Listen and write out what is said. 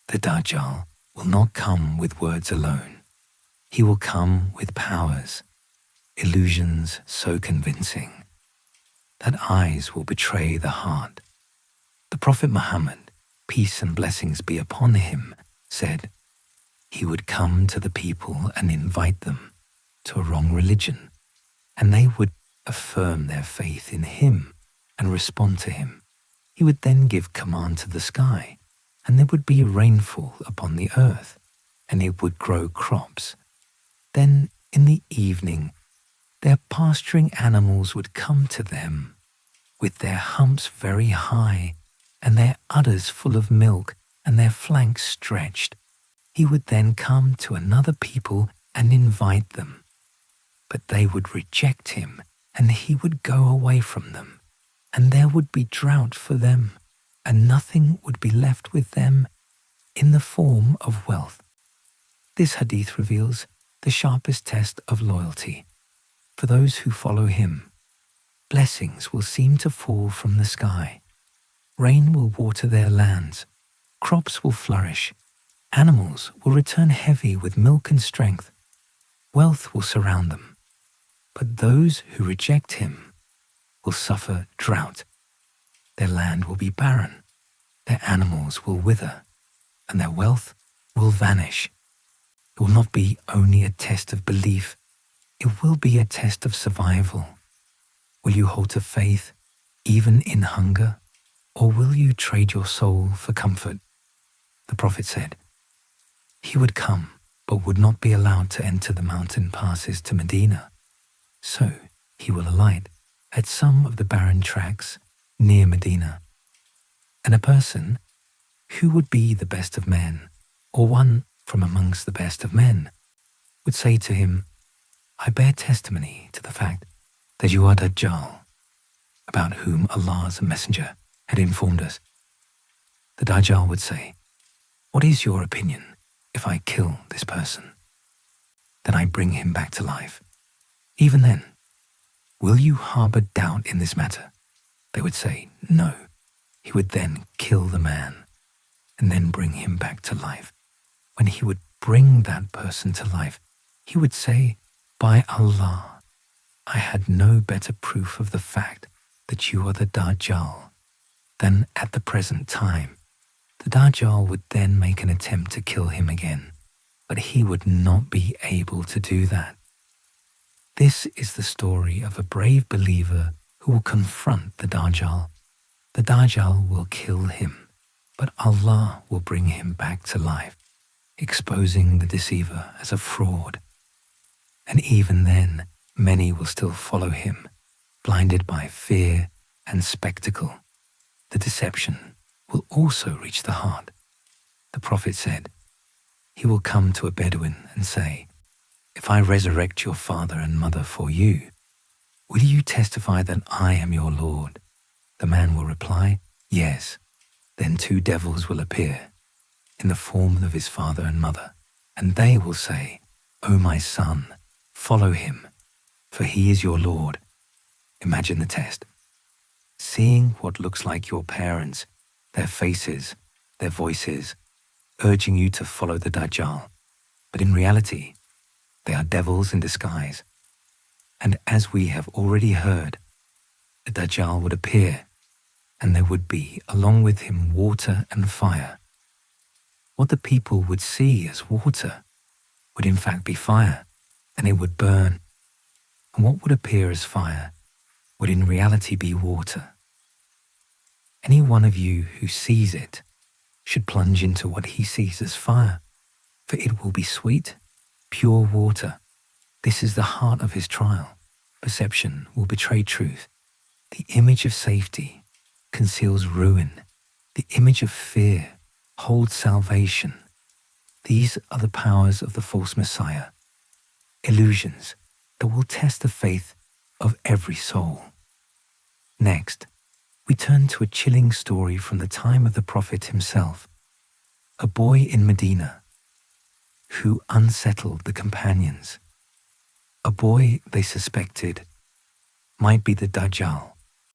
The Dajjal will not come with words alone. He will come with powers, illusions so convincing that eyes will betray the heart. The Prophet Muhammad, peace and blessings be upon him, said he would come to the people and invite them to a wrong religion, and they would affirm their faith in him and respond to him. He would then give command to the sky, and there would be rainfall upon the earth, and it would grow crops. Then in the evening, their pasturing animals would come to them, with their humps very high, and their udders full of milk, and their flanks stretched. He would then come to another people and invite them, but they would reject him, and he would go away from them, and there would be drought for them, and nothing would be left with them in the form of wealth. This hadith reveals the sharpest test of loyalty. For those who follow him, blessings will seem to fall from the sky. Rain will water their lands, crops will flourish, animals will return heavy with milk and strength, wealth will surround them. But those who reject him will suffer drought. Their land will be barren, their animals will wither, and their wealth will vanish. It will not be only a test of belief, it will be a test of survival. Will you hold to faith even in hunger, or will you trade your soul for comfort? The Prophet said, he would come, but would not be allowed to enter the mountain passes to Medina. So he will alight at some of the barren tracts near Medina. And a person who would be the best of men, or one from amongst the best of men, would say to him, I bear testimony to the fact that you are Dajjal, about whom Allah's messenger had informed us. The Dajjal would say, what is your opinion if I kill this person? Then I bring him back to life. Even then, will you harbor doubt in this matter? They would say, no. He would then kill the man and then bring him back to life. When he would bring that person to life, he would say, by Allah, I had no better proof of the fact that you are the Dajjal than at the present time. The Dajjal would then make an attempt to kill him again, but he would not be able to do that. This is the story of a brave believer who will confront the Dajjal. The Dajjal will kill him, but Allah will bring him back to life, exposing the deceiver as a fraud. And even then, many will still follow him, blinded by fear and spectacle. The deception will also reach the heart. The Prophet said, he will come to a Bedouin and say, if I resurrect your father and mother for you, will you testify that I am your Lord? The man will reply, yes. Then two devils will appear in the form of his father and mother, and they will say, O my son, follow him, for he is your Lord. Imagine the test. Seeing what looks like your parents, their faces, their voices, urging you to follow the Dajjal, but in reality, they are devils in disguise. And as we have already heard, the Dajjal would appear, and there would be, along with him, water and fire. What the people would see as water would in fact be fire, and it would burn. And what would appear as fire would in reality be water. Any one of you who sees it should plunge into what he sees as fire, for it will be sweet, pure water. This is the heart of his trial. Perception will betray truth. The image of safety conceals ruin. The image of fear holds salvation. These are the powers of the false Messiah, illusions that will test the faith of every soul. Next, we turn to a chilling story from the time of the Prophet himself, a boy in Medina who unsettled the companions. A boy they suspected might be the Dajjal.